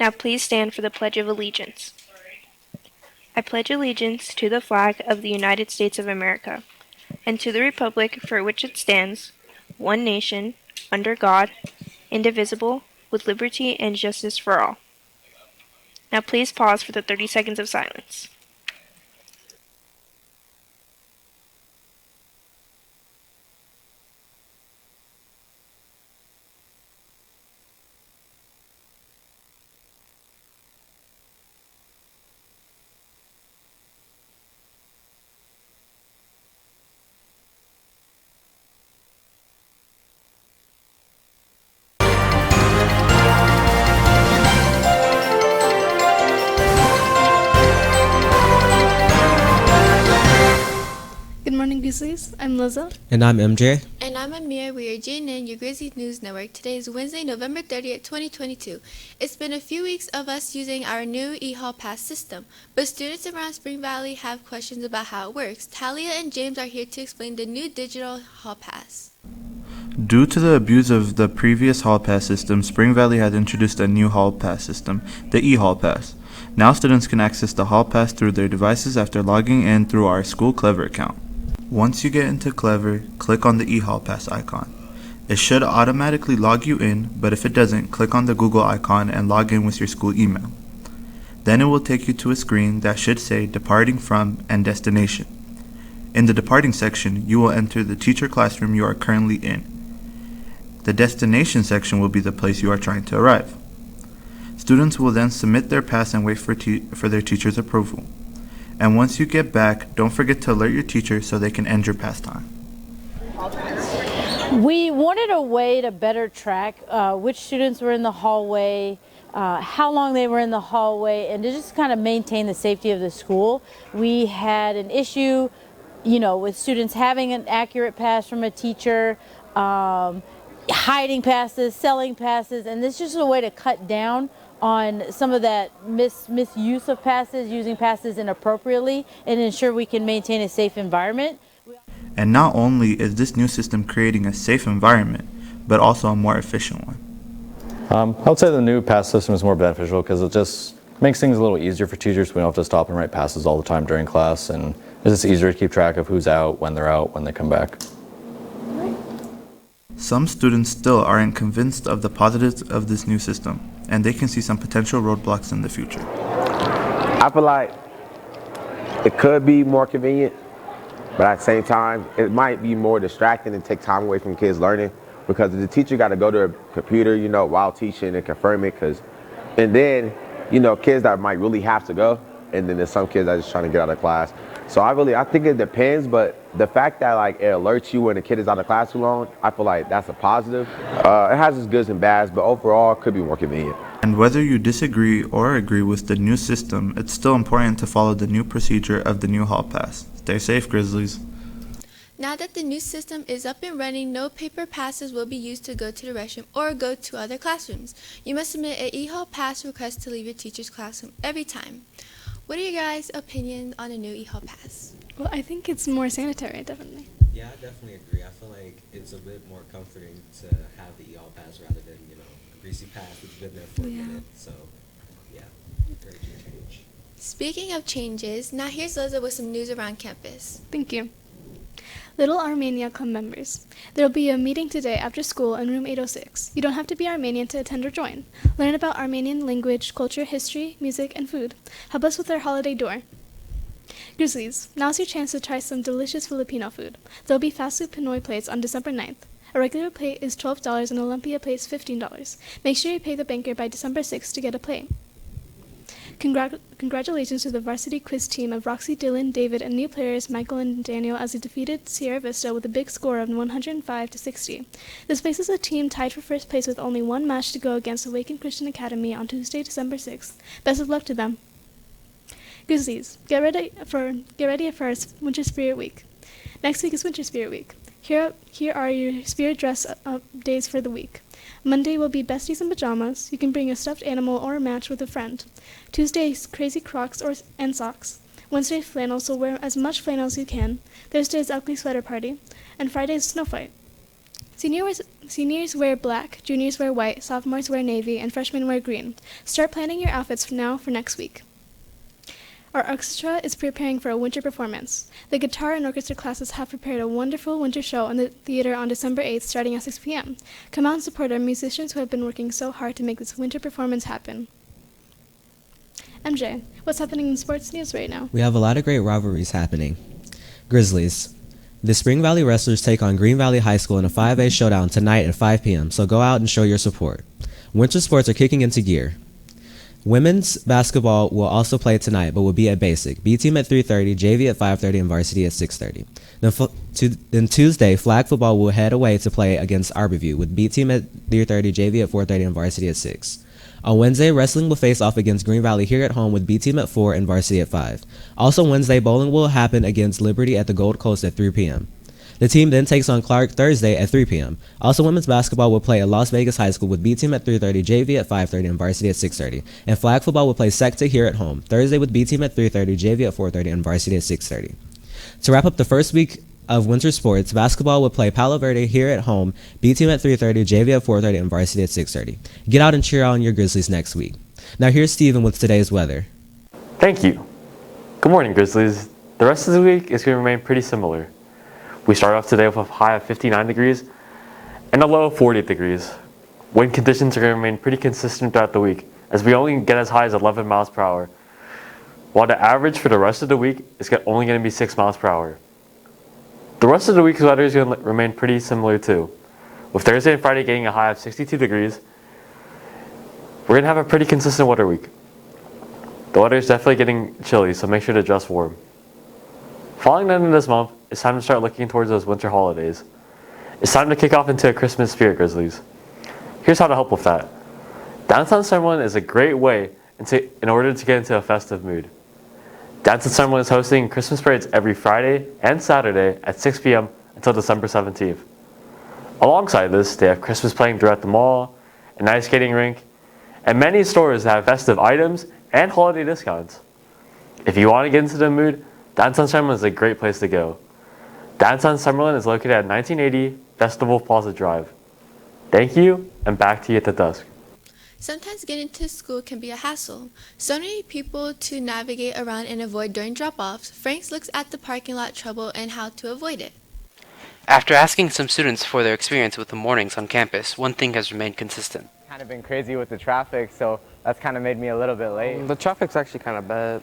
Now please stand for the Pledge of Allegiance. I pledge allegiance to the flag of the United States of America, and to the republic for which it stands, one nation, under God, indivisible, with liberty and justice for all. Now please pause for the 30 seconds of silence. Good morning, Grizzlies. I'm Liza. And I'm MJ. And I'm Amir. We are JNN, your Grizzly News Network. Today is Wednesday, November 30th, 2022. It's been a few weeks of us using our new eHall Pass system, but students around Spring Valley have questions about how it works. Talia and James are here to explain the new digital Hall Pass. Due to the abuse of the previous Hall Pass system, Spring Valley has introduced a new Hall Pass system, the eHall Pass. Now students can access the Hall Pass through their devices after logging in through our School Clever account. Once you get into Clever, click on the eHall Pass icon. It should automatically log you in, but if it doesn't, click on the Google icon and log in with your school email. Then it will take you to a screen that should say Departing From and Destination. In the Departing section, you will enter the teacher classroom you are currently in. The Destination section will be the place you are trying to arrive. Students will then submit their pass and wait for their teacher's approval. And once you get back, don't forget to alert your teacher so they can end your pass time. We wanted a way to better track which students were in the hallway, how long they were in the hallway, and to just kind of maintain the safety of the school. We had an issue, with students having an accurate pass from a teacher, hiding passes, selling passes, and this is just a way to cut down on some of that misuse of passes, using passes inappropriately, and ensure we can maintain a safe environment. And not only is this new system creating a safe environment, but also a more efficient one. I would say the new pass system is more beneficial because it just makes things a little easier for teachers. We don't have to stop and write passes all the time during class, and it's just easier to keep track of who's out, when they're out, when they come back. Some students still aren't convinced of the positives of this new system, and they can see some potential roadblocks in the future. I feel like it could be more convenient, but at the same time, it might be more distracting and take time away from kids learning, because the teacher got to go to a computer, while teaching and confirm it, and then, kids that might really have to go, and then there's some kids that are just trying to get out of class. So I think it depends, but the fact that it alerts you when a kid is out of class too long, I feel like that's a positive. It has its goods and bads, but overall, it could be more convenient. And whether you disagree or agree with the new system, it's still important to follow the new procedure of the new Hall Pass. Stay safe, Grizzlies. Now that the new system is up and running, no paper passes will be used to go to the restroom or go to other classrooms. You must submit an eHall Pass request to leave your teacher's classroom every time. What are your guys' opinions on a new eHall Pass? Well, I think it's more sanitary, definitely. Yeah, I definitely agree. I feel like it's a bit more comforting to have the EL pass rather than, a greasy pass that's been there for a minute. So, yeah, great change. Speaking of changes, now here's Liza with some news around campus. Thank you. Little Armenia Club members, there will be a meeting today after school in room 806. You don't have to be Armenian to attend or join. Learn about Armenian language, culture, history, music, and food. Help us with our holiday door. Grizzlies, now's your chance to try some delicious Filipino food. There will be fast food Pinoy plates on December 9th. A regular plate is $12 and Olympia plate is $15. Make sure you pay the banker by December 6th to get a plate. Congratulations to the varsity quiz team of Roxy, Dylan, David, and new players Michael and Daniel as they defeated Sierra Vista with a big score of 105-60. This places a team tied for first place with only one match to go against Awakened Christian Academy on Tuesday, December 6th. Best of luck to them. Grizzlies, get ready for our Winter Spirit Week. Next week is Winter Spirit Week. Here are your spirit dress up days for the week. Monday will be besties in pajamas. You can bring a stuffed animal or a match with a friend. Tuesday, crazy Crocs and socks. Wednesday, flannel, so wear as much flannel as you can. Thursday is ugly sweater party. And Friday is snow fight. Senior Seniors wear black, juniors wear white, sophomores wear navy, and freshmen wear green. Start planning your outfits now for next week. Our orchestra is preparing for a winter performance. The guitar and orchestra classes have prepared a wonderful winter show in the theater on December 8th starting at 6 p.m. Come out and support our musicians who have been working so hard to make this winter performance happen. MJ, what's happening in sports news right now? We have a lot of great rivalries happening. Grizzlies. The Spring Valley Wrestlers take on Green Valley High School in a 5A showdown tonight at 5 p.m., so go out and show your support. Winter sports are kicking into gear. Women's basketball will also play tonight, but will be at basic. B team at 3:30, JV at 5:30, and varsity at 6:30. Then Tuesday, flag football will head away to play against Arborview, with B team at 3:30, JV at 4:30, and varsity at 6. On Wednesday, wrestling will face off against Green Valley here at home with B team at 4 and varsity at 5. Also Wednesday, bowling will happen against Liberty at the Gold Coast at 3 p.m. The team then takes on Clark Thursday at 3 p.m. Also, women's basketball will play at Las Vegas High School with B team at 3:30, JV at 5:30, and varsity at 6:30. And flag football will play Secta here at home Thursday with B team at 3:30, JV at 4:30, and varsity at 6:30. To wrap up the first week of winter sports, basketball will play Palo Verde here at home, B team at 3:30, JV at 4:30, and varsity at 6:30. Get out and cheer on your Grizzlies next week. Now here's Steven with today's weather. Thank you. Good morning, Grizzlies. The rest of the week is going to remain pretty similar. We start off today with a high of 59 degrees and a low of 40 degrees. Wind conditions are going to remain pretty consistent throughout the week, as we only get as high as 11 miles per hour, while the average for the rest of the week is only going to be 6 miles per hour. The rest of the week's weather is going to remain pretty similar too, with Thursday and Friday getting a high of 62 degrees. We're going to have a pretty consistent weather week. The weather is definitely getting chilly, so make sure to dress warm. Following the end of this month, it's time to start looking towards those winter holidays. It's time to kick off into a Christmas spirit, Grizzlies. Here's how to help with that. Downtown Summerlin is a great way in order to get into a festive mood. Downtown Summerlin is hosting Christmas parades every Friday and Saturday at 6 p.m. until December 17th. Alongside this, they have Christmas playing throughout the mall, an ice skating rink, and many stores that have festive items and holiday discounts. If you want to get into the mood, Downtown Summerlin is a great place to go. Downtown Summerlin is located at 1980 Festival Plaza Drive. Thank you, and back to you at the desk. Sometimes getting to school can be a hassle. So many people to navigate around and avoid during drop-offs. Franks looks at the parking lot trouble and how to avoid it. After asking some students for their experience with the mornings on campus, one thing has remained consistent. Kind of been crazy with the traffic, so that's kind of made me a little bit late. The traffic's actually kind of bad.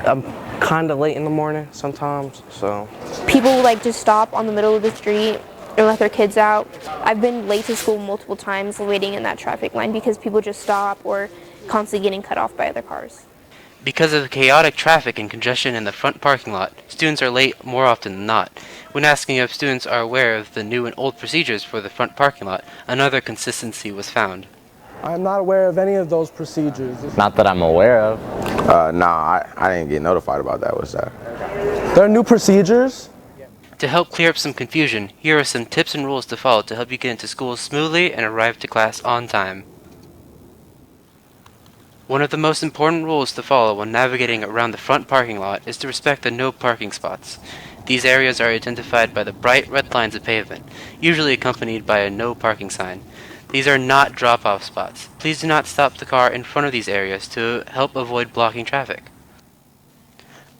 I'm kind of late in the morning sometimes, so. People like just stop on the middle of the street and let their kids out. I've been late to school multiple times waiting in that traffic line because people just stop or constantly getting cut off by other cars. Because of the chaotic traffic and congestion in the front parking lot, students are late more often than not. When asking if students are aware of the new and old procedures for the front parking lot, another consistency was found. I'm not aware of any of those procedures. Not that I'm aware of. Nah, I didn't get notified about that. What's that? There are new procedures? To help clear up some confusion, here are some tips and rules to follow to help you get into school smoothly and arrive to class on time. One of the most important rules to follow when navigating around the front parking lot is to respect the no parking spots. These areas are identified by the bright red lines of pavement, usually accompanied by a no parking sign. These are not drop-off spots. Please do not stop the car in front of these areas to help avoid blocking traffic.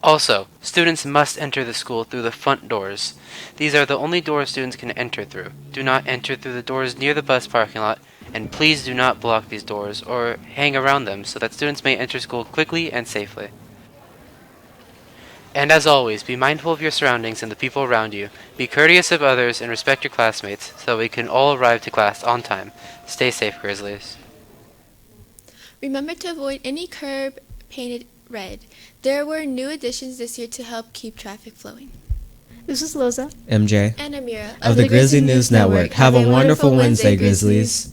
Also, students must enter the school through the front doors. These are the only doors students can enter through. Do not enter through the doors near the bus parking lot, and please do not block these doors or hang around them so that students may enter school quickly and safely. And as always, be mindful of your surroundings and the people around you. Be courteous of others and respect your classmates so we can all arrive to class on time. Stay safe, Grizzlies. Remember to avoid any curb painted red. There were new additions this year to help keep traffic flowing. This is Loza, MJ, and Amira of the Grizzly News Network. Have a wonderful Wednesday, Grizzlies.